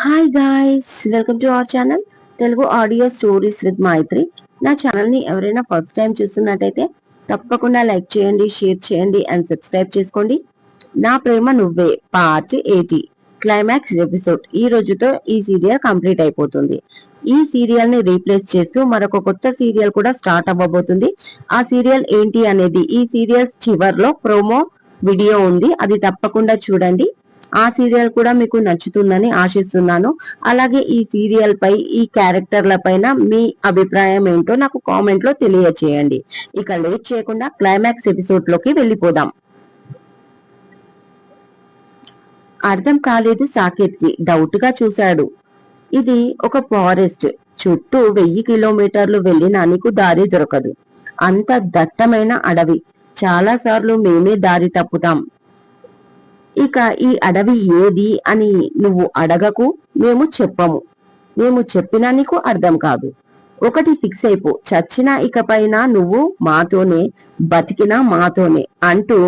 Hi guys, welcome to our channel Telugu audio stories with Maithri. నా channel ని ఎవరైనా first time చూస్తున్నట్టయితే తప్పకుండా లైక్ చేయండి, షేర్ చేయండి అండ్ సబ్స్క్రైబ్ చేసుకోండి. నా ప్రేమ నువ్వే పార్ట్ 80 క్లైమాక్స్ ఎపిసోడ్ ఈ రోజుతో ఈ సీరియల్ కంప్లీట్ అయిపోతుంది. ఈ సీరియల్ ని రీప్లేస్ చేస్తూ మరొక కొత్త సీరియల్ కూడా స్టార్ట్ అవ్వబోతుంది. ఆ సీరియల్ ఏంటి అనేది ఈ సీరియల్స్ చివర్లో ప్రోమో వీడియో ఉంది, అది తప్పకుండా చూడండి. ఆ సీరియల్ కూడా మీకు నచ్చుతుందని ఆశిస్తున్నాను. అలాగే ఈ సీరియల్ పై, ఈ క్యారెక్టర్ల పైన మీ అభిప్రాయం ఏంటో నాకు కామెంట్ లో తెలియచేయండి. ఇక లేట్ చేయకుండా క్లైమాక్స్ ఎపిసోడ్ లోకి వెళ్ళిపోదాం. అర్థం కాలేదు సాకేత్ కి. డౌట్ గా చూశాడు. ఇది ఒక ఫారెస్ట్. చుట్టూ 1000 కిలోమీటర్లు వెళ్ళినా నీకు దారి దొరకదు. అంత దట్టమైన అడవి. చాలా సార్లు మేమే దారి తప్పుతాం. ఇక ఈ అడవి ఏది అని నువ్వు అడగకు, మేము చెప్పము. మేము చెప్పినా నీకు అర్థం కాదు. ఒకటి ఫిక్స్ అయిపో, చచ్చినా ఇకపైన నువ్వు మాతోనే, బతికినా మాతోనే అంటూ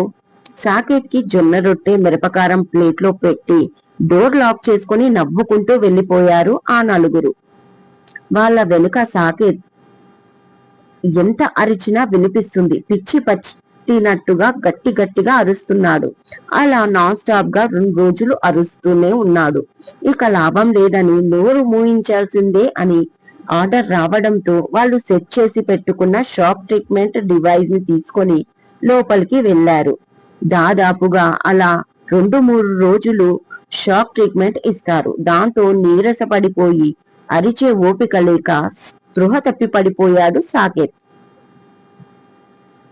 సాకేత్ కి జొన్న రొట్టె మిరపకారం ప్లేట్ లో పెట్టి డోర్ లాక్ చేసుకుని నవ్వుకుంటూ వెళ్లిపోయారు ఆ నలుగురు. వాళ్ళ వెనుక సాకేత్ ఎంత అరిచినా వినిపిస్తుంది. పిచ్చి పట్టినట్టుగా గట్టి గట్టిగా అరుస్తున్నాడు. అలా నాన్ స్టాప్ గా 2 రోజులు అరుస్తూనే ఉన్నాడు. ఇక లాభం లేదని నోరు మూయించాల్సిందే అని ఆర్డర్ రావడంతో వాళ్ళు సెట్ చేసి పెట్టుకున్న షాక్ ట్రీట్మెంట్ డివైస్ ని తీసుకొని లోపలికి వెళ్లారు. దాదాపుగా అలా 2-3 రోజులు షాక్ ట్రీట్మెంట్ ఇస్తారు. దాంతో నీరస పడిపోయి అరిచే ఓపిక లేక స్పృహ తప్పి పడిపోయాడు సాకేత్.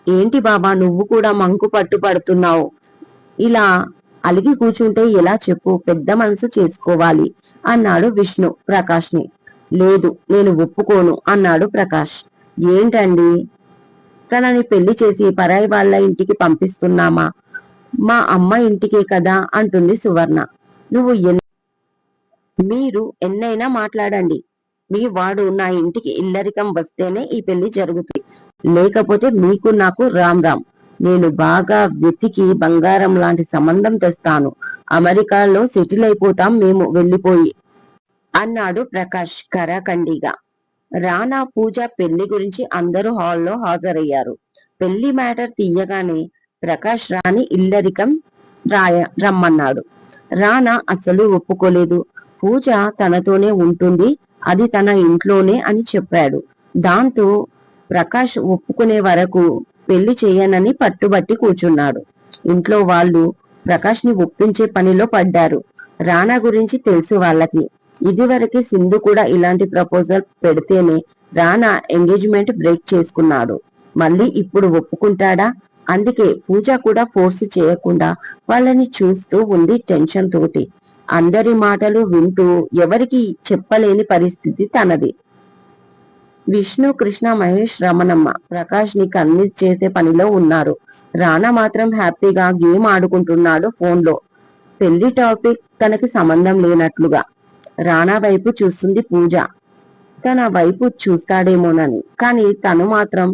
ఏంటి బాబా, నువ్వు కూడా మంకు పట్టుపడుతున్నావు? ఇలా అలిగి కూర్చుంటే ఎలా చెప్పు, పెద్ద మనసు చేసుకోవాలి అన్నాడు విష్ణు ప్రకాష్ ని. లేదు, నేను ఒప్పుకోను అన్నాడు ప్రకాష్. ఏంటండి, తనని పెళ్లి చేసి పరాయి వాళ్ళ ఇంటికి పంపిస్తున్నామా? మా అమ్మ ఇంటికే కదా అంటుంది సువర్ణ. నువ్వు మీరు ఎన్నైనా మాట్లాడండి, మీ వాడు నా ఇంటికి ఇల్లరికం వస్తేనే ఈ పెళ్లి జరుగుతుంది. లేకపోతే మీకు నాకు రామ్ రామ్. నేను బాగా వెతికి బంగారం లాంటి సంబంధం తెస్తాను. అమెరికాలో సెటిల్ అయిపోతాం మేము వెళ్ళిపోయి అన్నాడు ప్రకాష్ కరాఖండిగా. రానా పూజ పెళ్లి గురించి అందరూ హాల్లో హాజరయ్యారు. పెళ్లి మ్యాటర్ తీయగానే ప్రకాష్ రాణి ఇల్లరికం రమ్మన్నాడు. రానా అసలు ఒప్పుకోలేదు. పూజ తనతోనే ఉంటుంది, అది తన ఇంట్లోనే అని చెప్పాడు. దాంతో ప్రకాష్ ఒప్పుకునే వరకు పెళ్లి చేయనని పట్టుబట్టి కూర్చున్నాడు. ఇంట్లో వాళ్ళు ప్రకాష్ ని ఒప్పించే పనిలో పడ్డారు. రానా గురించి తెలుసు వాళ్ళకి. ఇదివరకే సింధు కూడా ఇలాంటి ప్రపోజల్ పెడితేనే రానా ఎంగేజ్మెంట్ బ్రేక్ చేసుకున్నాడు. మళ్ళీ ఇప్పుడు ఒప్పుకుంటాడా? అందుకే పూజ కూడా ఫోర్స్ చేయకుండా వాళ్ళని చూస్తూ ఉంది టెన్షన్ తోటి. అందరి మాటలు వింటూ ఎవరికి చెప్పలేని పరిస్థితి తనది. విష్ణు, కృష్ణ, మహేష్, రమణమ్మ ప్రకాష్ ని కన్విన్స్ చేసే పనిలో ఉన్నారు. రానా మాత్రం హ్యాపీగా గేమ్ ఆడుకుంటున్నాడు ఫోన్ లో. పెళ్లి టాపిక్ తనకి సంబంధం లేనట్లుగా. రానా వైపు చూస్తుంది పూజ. తన వైపు చూస్తాడేమోనని. కానీ తను మాత్రం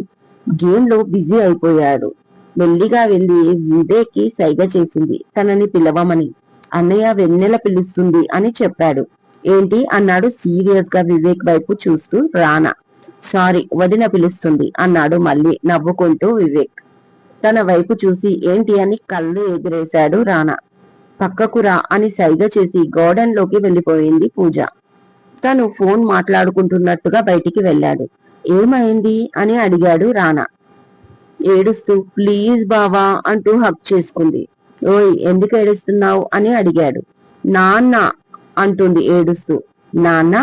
గేమ్ లో బిజీ అయిపోయాడు. మెల్లిగా వెళ్లి వివేక్ కి సైగ చేసింది తనని పిలవమని. అన్నయ్య వెన్నెల పిలుస్తుంది అని చెప్పాడు. ఏంటి అన్నాడు సీరియస్ గా వివేక్ వైపు చూస్తూ రానా. సారీ, వదిన పిలుస్తుంది అన్నాడు మళ్ళీ నవ్వుకుంటూ వివేక్. తన వైపు చూసి ఏంటి అని కళ్ళు ఎగిరేశాడు రానా. పక్కకు రా అని సైగ చేసి గార్డెన్ లోకి వెళ్లిపోయింది పూజ. తను ఫోన్ మాట్లాడుకుంటున్నట్టుగా బయటికి వెళ్ళాడు. ఏమైంది అని అడిగాడు రానా ఏడుస్తూ. ప్లీజ్ బావా అంటూ హక్ చేసుకుంది. ఓయ్, ఎందుకు ఏడుస్తున్నావు అని అడిగాడు. నాన్న అంటుంది ఏడుస్తూ. నాన్న?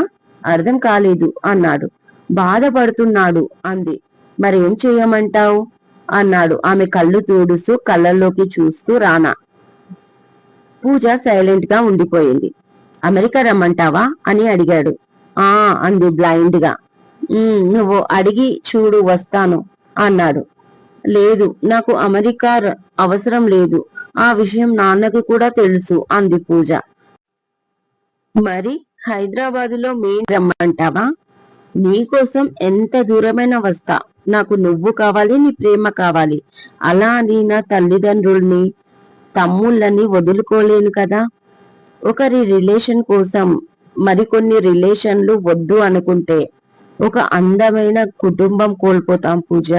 అర్థం కాలేదు అన్నాడు. బాధపడుతున్నాడు అంది. మరేం చెయ్యమంటావు అన్నాడు ఆమె కళ్ళు తూడుస్తూ కళ్ళల్లోకి చూస్తూ రానా. పూజ సైలెంట్ గా ఉండిపోయింది. అమెరికా రమ్మంటావా అని అడిగాడు. ఆ అంది బ్లైండ్ గా. నువ్వు అడిగి చూడు, వస్తాను అన్నాడు. లేదు, నాకు అమెరికా అవసరం లేదు. ఆ విషయం నాన్నకి కూడా తెలుసు అంది పూజ. మరి హైదరాబాదులో మెయిన్ రమ్మంటావా? నీకోసం ఎంత దూరమైనా వస్తా. నాకు నువ్వు కావాలి, నీ ప్రేమ కావాలి. అలా అని నా తల్లిదండ్రుల్ని, తమ్ముళ్ళని వదులుకోలేను కదా. ఒకరి రిలేషన్ కోసం మరికొన్ని రిలేషన్లు వద్దు అనుకుంటే ఒక అందమైన కుటుంబం కోల్పోతాం పూజ.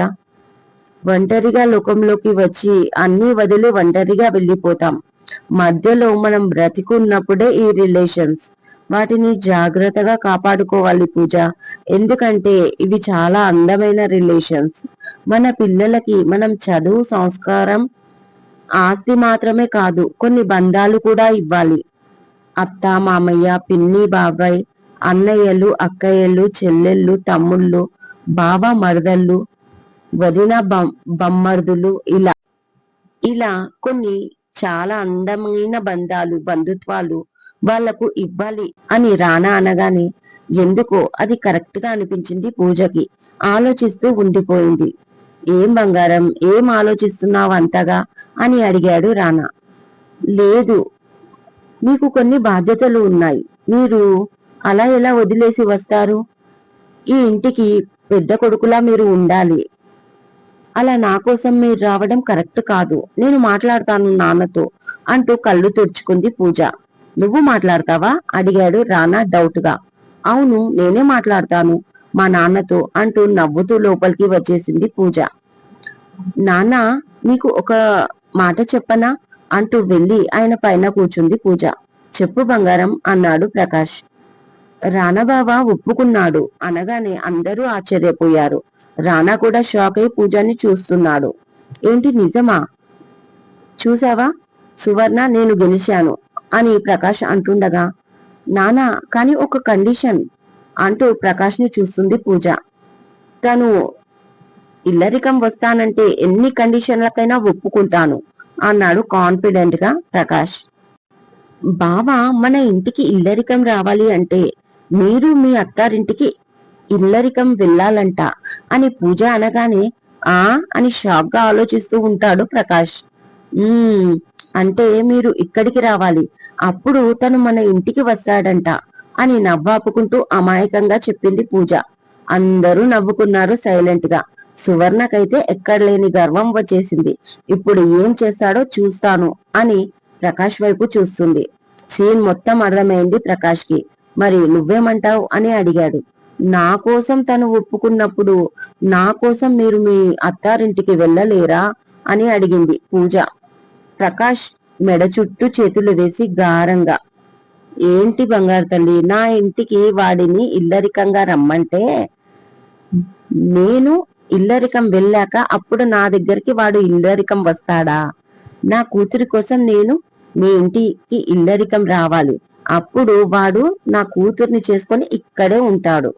ఒంటరిగా లోకంలోకి వచ్చి అన్ని వదిలి ఒంటరిగా వెళ్ళిపోతాం. మధ్యలో మనం బ్రతికున్నప్పుడే ఈ రిలేషన్స్, వాటిని జాగ్రత్తగా కాపాడుకోవాలి పూజ. ఎందుకంటే ఇవి చాలా అందమైన రిలేషన్స్. మన పిల్లలకి మనం చదువు, సంస్కారం, ఆస్తి మాత్రమే కాదు, కొన్ని బంధాలు కూడా ఇవ్వాలి. అత్త, మామయ్య, పిన్ని, బాబాయ్, అన్నయ్యలు, అక్కయ్యలు, చెల్లెళ్ళు, తమ్ముళ్ళు, బావ, మరదళ్ళు, వదిన, బమ్మర్దులు, ఇలా ఇలా కొన్ని చాలా అందమైన బంధాలు, బంధుత్వాలు వాళ్లకు ఇవ్వాలి అని రానా అనగానే ఎందుకో అది కరెక్ట్ గా అనిపించింది పూజకి. ఆలోచిస్తూ ఉండిపోయింది. ఏం బంగారం, ఏం ఆలోచిస్తున్నావు అంతగా అని అడిగాడు రానా. లేదు, మీకు కొన్ని బాధ్యతలు ఉన్నాయి. మీరు అలా ఎలా వదిలేసి వస్తారు? ఈ ఇంటికి పెద్ద కొడుకులా మీరు ఉండాలి. అలా నా కోసం మీరు రావడం కరెక్ట్ కాదు. నేను మాట్లాడతాను నాన్నతో అంటూ కళ్ళు తుడుచుకుంది పూజ. నువ్వు మాట్లాడతావా అడిగాడు రానా డౌట్ గా. అవును, నేనే మాట్లాడతాను మా నాన్నతో అంటూ నవ్వుతూ లోపలికి వచ్చేసింది పూజ. నాన్న, మీకు ఒక మాట చెప్పనా అంటూ వెళ్లి ఆయన పైన కూర్చుంది పూజ. చెప్పు బంగారం అన్నాడు ప్రకాష్. రానాబాబా ఒప్పుకున్నాడు అనగానే అందరూ ఆశ్చర్యపోయారు. రానా కూడా షాక్ అయి పూజాని చూస్తున్నాడు. ఏంటి, నిజమా? చూసావా సువర్ణ, నేను గెలిచాను అని ప్రకాష్ అంటుండగా, నానా కానీ ఒక కండిషన్ అంటూ ప్రకాష్ ని చూస్తుంది పూజ. తను ఇల్లరికం వస్తానంటే ఎన్ని కండిషన్లకైనా ఒప్పుకుంటాను అన్నాడు కాన్ఫిడెంట్ గా ప్రకాష్. బావా, మన ఇంటికి ఇల్లరికం రావాలి అంటే మీరు మీ అత్తారింటికి ఇల్లరికం వెళ్ళాలంట అని పూజ అనగానే ఆ అని షాక్ గా ఆలోచిస్తూ ఉంటాడు ప్రకాష్. అంటే మీరు ఇక్కడికి రావాలి, అప్పుడు తను మన ఇంటికి వస్తాడంట అని నవ్వాపుకుంటూ అమాయకంగా చెప్పింది పూజ. అందరూ నవ్వుకున్నారు సైలెంట్ గా. సువర్ణకైతే ఎక్కడలేని గర్వం వచ్చేసింది. ఇప్పుడు ఏం చేస్తాడో చూస్తాను అని ప్రకాష్ వైపు చూస్తుంది. సీన్ మొత్తం అర్థమైంది ప్రకాష్ కి. మరి నువ్వేమంటావు అని అడిగాడు. నా కోసం తను ఒప్పుకున్నప్పుడు నా కోసం మీరు మీ అత్తారింటికి వెళ్ళలేరా అని అడిగింది పూజ. ప్రకాష్ మెడ చుట్టూ చేతులు వేసి గారంగా, ఏంటి బంగారు తల్లి, నా ఇంటికి వాడిని ఇల్లరికంగా రమ్మంటే నేను ఇల్లరికం వెళ్ళాక అప్పుడు నా దగ్గరికి వాడు ఇల్లరికం వస్తాడా? నా కూతురి కోసం నేను మీ ఇంటికి ఇల్లరికం రావాలి, అప్పుడు వాడు నా కూతుర్ని చేసుకొని ఇక్కడే ఉంటాడు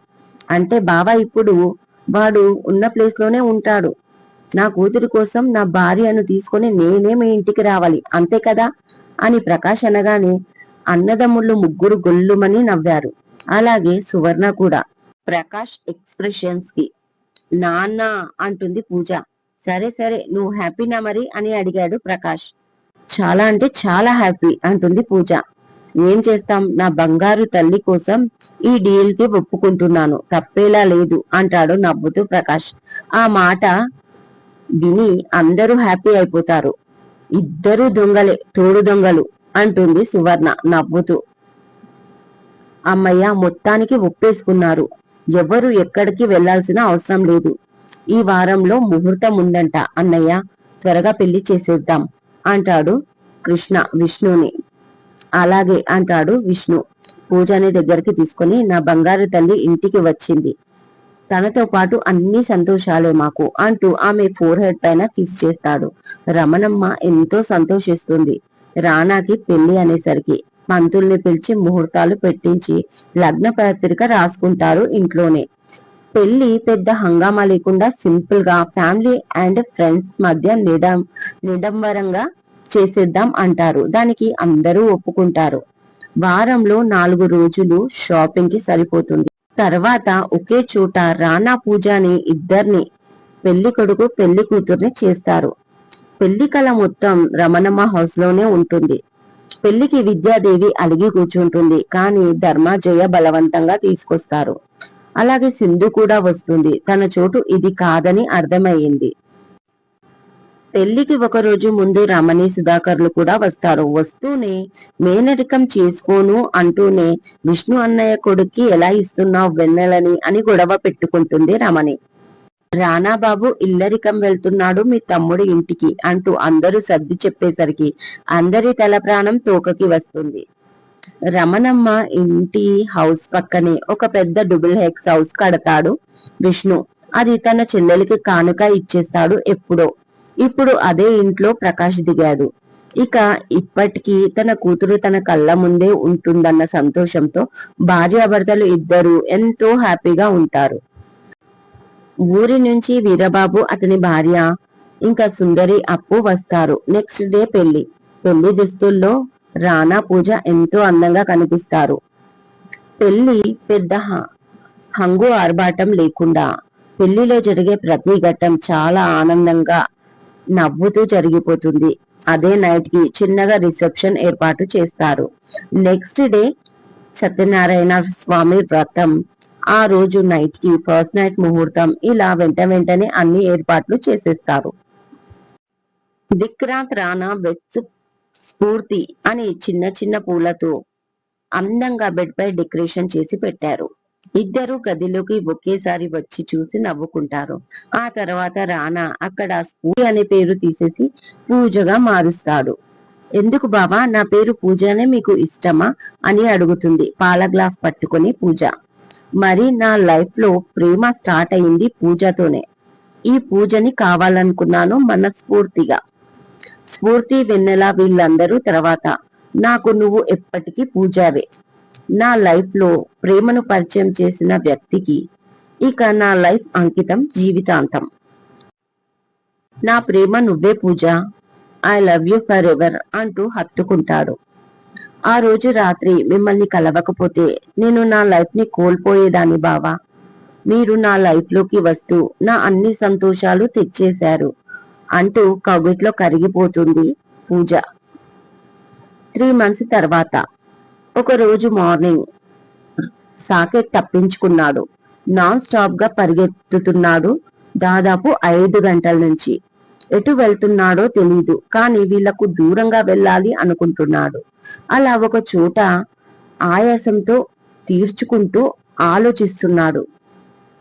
అంటే బావా ఇప్పుడు వాడు ఉన్న ప్లేస్ లోనే ఉంటాడు. నా కూతురి కోసం నా భార్యను తీసుకొని నేనే మీ ఇంటికి రావాలి, అంతే కదా అని ప్రకాష్ అనగానే అన్నదమ్ముళ్ళు ముగ్గురు గొల్లుమని నవ్వారు. అలాగే సువర్ణ కూడా. ప్రకాష్ ఎక్స్ప్రెషన్స్ కి నాన్న అంటుంది పూజ. సరే సరే, నువ్వు హ్యాపీనా మరి అని అడిగాడు ప్రకాష్. చాలా అంటే చాలా హ్యాపీ అంటుంది పూజ. ఏం చేస్తాం, నా బంగారు తల్లి కోసం ఈ డీల్ కి ఒప్పుకుంటున్నాను, తప్పేలా లేదు అంటాడు నవ్వుతూ ప్రకాష్. ఆ మాట విని అందరూ హ్యాపీ అయిపోతారు. ఇద్దరు దొంగలే, తోడు దొంగలు అంటుంది సువర్ణ నవ్వుతూ. అమ్మయ్య, మొత్తానికి ఒప్పేసుకున్నారు. ఎవరు ఎక్కడికి వెళ్లాల్సిన అవసరం లేదు. ఈ వారంలో ముహూర్తం ఉందంట అన్నయ్య, త్వరగా పెళ్లి చేసేద్దాం అంటాడు కృష్ణ విష్ణుని. అలాగే అంటాడు విష్ణు. పూజని దగ్గరికి తీసుకుని, నా బంగారు తల్లి ఇంటికి వచ్చింది, తనతో పాటు అన్ని సంతోషాలే మాకు అంటూ ఆమె ఫోర్ హెడ్ పైన కిస్ చేస్తాడు. రమణమ్మ ఎంతో సంతోషిస్తుంది. రానాకి పెళ్లి అనేసరికి పంతుల్ని పిలిచి ముహూర్తాలు పెట్టించి లగ్న పత్రిక రాసుకుంటారు ఇంట్లోనే. పెళ్లి పెద్ద హంగామా లేకుండా సింపుల్ గా ఫ్యామిలీ అండ్ ఫ్రెండ్స్ మధ్య నిడంబరంగా చేసేద్దాం అంటారు. దానికి అందరూ ఒప్పుకుంటారు. వారంలో 4 రోజులు షాపింగ్ కి సరిపోతుంది. తర్వాత ఒకే చోట రానా పూజని ఇద్దరిని, పెళ్లి కొడుకు పెళ్లి కూతుర్ని చేస్తారు. పెళ్లి కళ మొత్తం రమణమ్మ హౌస్ లోనే ఉంటుంది. పెళ్లికి విద్యాదేవి అలిగి కూర్చుంటుంది, కానీ ధర్మాజయ బలవంతంగా తీసుకొస్తారు. అలాగే సింధు కూడా వస్తుంది. తన చోటు ఇది కాదని అర్థమయ్యింది. పెళ్లికి ఒక రోజు ముందు రమణి సుధాకర్లు కూడా వస్తారు. వస్తూనే మేనరికం చేసుకోను అంటూనే విష్ణు అన్నయ్య కొడుక్కి ఎలా ఇస్తున్నావు వెన్నెలని అని గొడవ పెట్టుకుంటుంది రమణి. రానాబాబు ఇల్లరికం వెళ్తున్నాడు మీ తమ్ముడు ఇంటికి అంటూ అందరూ సర్ది చెప్పేసరికి అందరి తల ప్రాణం తోకకి వస్తుంది. రమణమ్మ ఇంటి హౌస్ పక్కనే ఒక పెద్ద డబుల్ హెక్స్ హౌస్ కడతాడు విష్ణు. అది తన చెల్లెలికి కానుక ఇచ్చేస్తాడు ఎప్పుడో. ఇప్పుడు అదే ఇంట్లో ప్రకాష్ దిగాడు. ఇక ఇప్పటికీ తన కూతురు తన కళ్ళ ముందే ఉంటుందన్న సంతోషంతో భార్యాభర్తలు ఇద్దరు ఎంతో హ్యాపీగా ఉంటారు. ఊరి నుంచి వీరబాబు అతని భార్య ఇంకా సుందరి అప్పు వస్తారు. నెక్స్ట్ డే పెళ్లి. పెళ్లి దుస్తుల్లో రానా పూజ ఎంతో అందంగా కనిపిస్తారు. పెళ్లి పెద్ద హంగు ఆర్భాటం లేకుండా పెళ్లిలో జరిగే ప్రతి ఘట్టం చాలా ఆనందంగా నవ్వుతూ జరిగిపోతుంది. అదే నైట్ కి చిన్నగా రిసెప్షన్ ఏర్పాటు చేస్తారు. నెక్స్ట్ డే సత్యనారాయణ స్వామి వ్రతం. ఆ రోజు నైట్ కి ఫస్ట్ నైట్ ముహూర్తం. ఇలా వెంటనే అన్ని ఏర్పాట్లు చేసేస్తారు. విక్రాంత్ రానా వెచ్చు స్ఫూర్తి అని చిన్న చిన్న పూలతో అందంగా బెడ్ పై డెకరేషన్ చేసి పెట్టారు. ఇద్దరు గదిలోకి ఒకేసారి వచ్చి చూసి నవ్వుకుంటారు. ఆ తర్వాత రానా అక్కడ స్ఫూర్తి అనే పేరు తీసేసి పూజగా మారుస్తాడు. ఎందుకు బావా నా పేరు పూజనే మీకు ఇష్టమా అని అడుగుతుంది పాల గ్లాస్ పట్టుకుని పూజ. మరి నా లైఫ్ లో ప్రేమ స్టార్ట్ అయింది పూజతోనే. ఈ పూజని కావాలనుకున్నాను మనస్ఫూర్తిగా. స్ఫూర్తి వెన్నెల వీళ్ళందరూ తర్వాత. నాకు నువ్వు ఎప్పటికీ పూజావే. నా లైఫ్ లో ప్రేమను పరిచయం చేసిన వ్యక్తికి ఇక నా లైఫ్ అంకితం జీవితాంతం. నా ప్రేమ నువ్వే Pooja. I love you forever అంటూ హత్తుకుంటాడు. ఆ రోజు రాత్రి మిమ్మల్ని కలవకపోతే నేను నా లైఫ్ ని కోల్పోయేదాన్ని బావా. మీరు నా లైఫ్ లోకి వస్తూ నా అన్ని సంతోషాలు తెచ్చేశారు అంటూ కవిట్లో కరిగిపోతుంది పూజ. 3 months తర్వాత ఒక రోజు మార్నింగ్ సాకేత్ తప్పించుకున్నాడు. నాన్ స్టాప్ గా పరిగెత్తుతున్నాడు. దాదాపు 5 గంటల నుంచి. ఎటు వెళ్తున్నాడో తెలీదు కానీ వీళ్లకు దూరంగా వెళ్ళాలి అనుకుంటున్నాడు. అలా ఒక చోట ఆయాసంతో తీర్చుకుంటూ ఆలోచిస్తున్నాడు.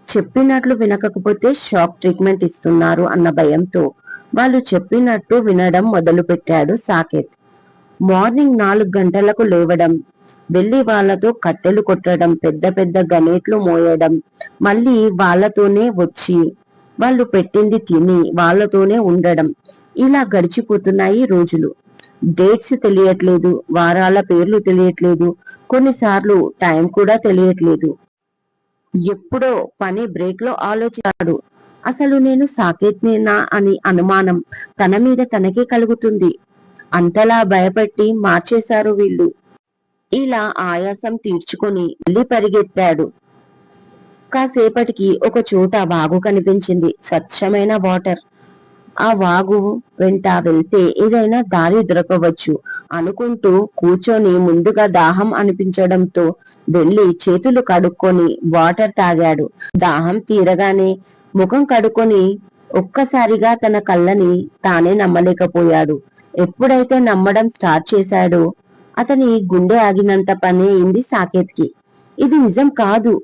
చెప్పినట్లు వినకపోతే షాక్ ట్రీట్మెంట్ ఇస్తున్నారు అన్న భయంతో వాళ్ళు చెప్పినట్టు వినడం మొదలు పెట్టాడు సాకేత్. మార్నింగ్ 4 గంటలకు లేవడం, వెళ్లి వాళ్లతో కట్టెలు కొట్టడం, పెద్ద పెద్ద గనేట్లు మోయడం, మళ్ళీ వాళ్లతోనే వచ్చి వాళ్ళు పెట్టింది తిని వాళ్లతోనే ఉండడం. ఇలా గడిచిపోతున్నాయి రోజులు. డేట్స్ తెలియట్లేదు, వారాల పేర్లు తెలియట్లేదు, కొన్నిసార్లు టైం కూడా తెలియట్లేదు. ఎప్పుడో పని బ్రేక్ లో ఆలోచిస్తాడు. అసలు నేను సాకేత్నేనా అని అనుమానం తన మీద తనకే కలుగుతుంది. అంతలా భయపెట్టి మార్చేశారు వీళ్ళు. ఇలా ఆయాసం తీర్చుకొని మళ్ళీ పరిగెత్తాడు. కాసేపటికి ఒక చోట వాగు కనిపించింది. స్వచ్ఛమైన వాటర్. ఆ వాగు వెంట వెళ్తే ఏదైనా దారి దొరకవచ్చు అనుకుంటూ కూర్చొని ముందుగా దాహం అనిపించడంతో వెళ్లి చేతులు కడుక్కొని వాటర్ తాగాడు. దాహం తీరగానే ముఖం కడుక్కొని ఒక్కసారిగా తన కళ్ళని తానే నమ్మలేకపోయాడు. ఎప్పుడైతే నమ్మడం స్టార్ట్ చేశాడో అతని గుండె ఆగినంత పని అయింది సాకేత్కి. ఇది నిజం కాదు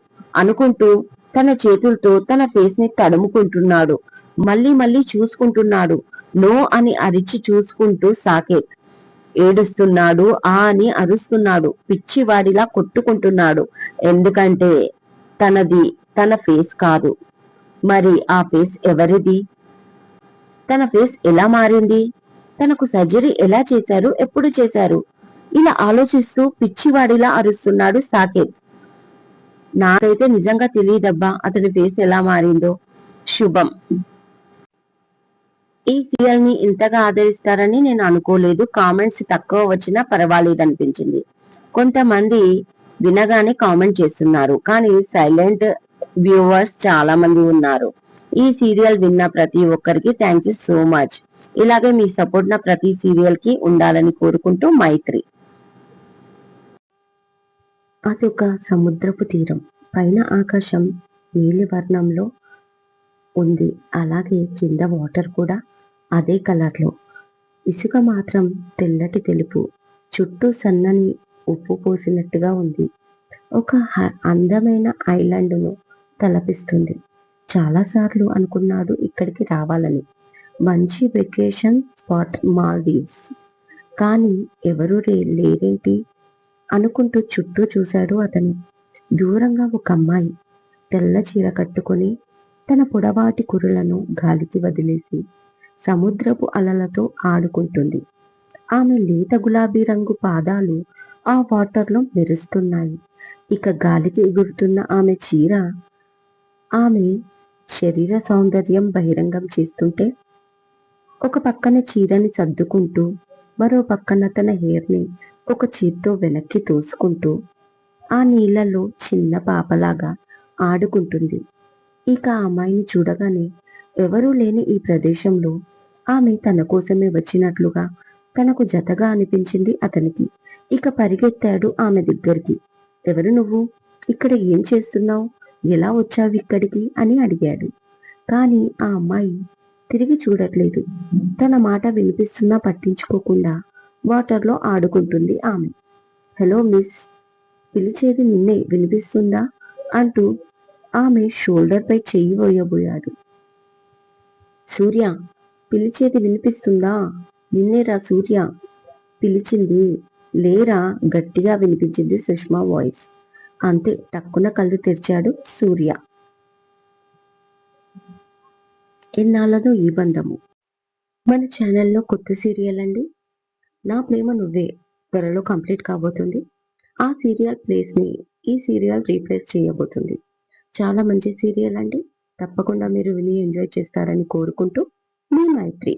అనుకుంటూ తన చేతులతో తన ఫేస్ ని తడుముకుంటున్నాడు. మళ్ళీ చూసుకుంటున్నాడు. నో అని అరిచి చూసుకుంటూ సాకేత్ ఏడుస్తున్నాడు. ఆ అని అరుస్తున్నాడు. పిచ్చివాడిలా కొట్టుకుంటున్నాడు. ఎందుకంటే తనది తన ఫేస్ కాదు. మరి ఆ ఫేస్ ఎవరిది? తన ఫేస్ ఎలా మారింది? తనకు సర్జరీ ఎలా చేశారు? ఎప్పుడు చేశారు? ఇలా ఆలోచిస్తూ పిచ్చివాడిలా అరుస్తున్నాడు సాకేత్. నాకైతే నిజంగా తెలియదబ్బా అతని ఫేస్ ఎలా మారిందో. శుభం. ఈ సీరియల్ ని ఇంతగా ఆదరిస్తారని నేను అనుకోలేదు. కామెంట్స్ తక్కువ వచ్చినా పర్వాలేదు అనిపించింది. కొంతమంది వినగానే కామెంట్ చేస్తున్నారు కానీ సైలెంట్ వ్యూవర్స్ చాలా మంది ఉన్నారు. ఈ సీరియల్ విన్న ప్రతి ఒక్కరికి థ్యాంక్ యూ సో మచ్. ఇలాగే మీ సపోర్ట్ నా ప్రతి సీరియల్ కి ఉండాలని కోరుకుంటూ మైత్రి. అదొక సముద్రపు తీరం. పైన ఆకాశం నీలి వర్ణంలో ఉంది. అలాగే కింద వాటర్ కూడా అదే కలర్లో. ఇసుక మాత్రం తెల్లటి తెలుపు, చుట్టూ సన్నని ఉప్పు పోసినట్టుగా ఉంది. ఒక అందమైన ఐలాండ్ను తలపిస్తుంది. చాలాసార్లు అనుకున్నాడు ఇక్కడికి రావాలని. మంచి వెకేషన్ స్పాట్ మాల్దీవ్స్. కానీ ఎవరూ లేరేంటి అనుకుంటూ చుట్టూ చూశాడు అతను. దూరంగా ఒక అమ్మాయి తెల్ల చీర కట్టుకుని తన పొడవాటి కురులను గాలికి వదిలేసి సముద్రపు అలలతో ఆడుకుంటుంది. ఆమె లేత గులాబీ రంగు పాదాలు ఆ వాటర్లో మెరుస్తున్నాయి. ఇక గాలికి ఎగురుతున్న ఆమె చీర ఆమె శరీర సౌందర్యం బహిరంగం చేస్తుంటే, ఒక పక్కన చీరని సర్దుకుంటూ మరో పక్కన తన హెయిర్ని ఒక చేత్తో వెనక్కి తోసుకుంటూ ఆ నీళ్లలో చిన్న పాపలాగా ఆడుకుంటుంది. ఇక ఆ అమ్మాయిని చూడగానే ఎవరూ లేని ఈ ప్రదేశంలో ఆమె తన కోసమే వచ్చినట్లుగా తనకు జతగా అనిపించింది అతనికి. ఇక పరిగెత్తాడు ఆమె దగ్గరికి. ఎవరు నువ్వు? ఇక్కడ ఏం చేస్తున్నావు? ఎలా వచ్చావు ఇక్కడికి అని అడిగాడు. కానీ ఆ అమ్మాయి తిరిగి చూడట్లేదు. తన మాట వినిపిస్తున్నా పట్టించుకోకుండా వాటర్లో ఆడుకుంటుంది ఆమె. హలో మిస్, పిలిచేది నిన్నే, వినిపిస్తుందా అంటూ ఆమె షోల్డర్ పై చెయ్యి వేయబోయాడు. సూర్య, పిలిచేది వినిపిస్తుందా? నిన్నేరా సూర్య పిలిచింది. లేరా, గట్టిగా వినిపించింది సుష్మా వాయిస్. అంతే, టక్కున కళ్ళు తెరిచాడు సూర్య. ఎన్నాళ్ళదో ఈ బంధము. మన ఛానల్లో కొత్త సీరియల్ అండి, నా ప్రేమ నువ్వే త్వరలో కంప్లీట్ కాబోతుంది. ఆ సీరియల్ ప్లేస్ ని ఈ సీరియల్ రీప్లేస్ చేయబోతుంది. చాలా మంచి సీరియల్ అండి. తప్పకుండా మీరు విని ఎంజాయ్ చేస్తారని కోరుకుంటూ మీ మైత్రి.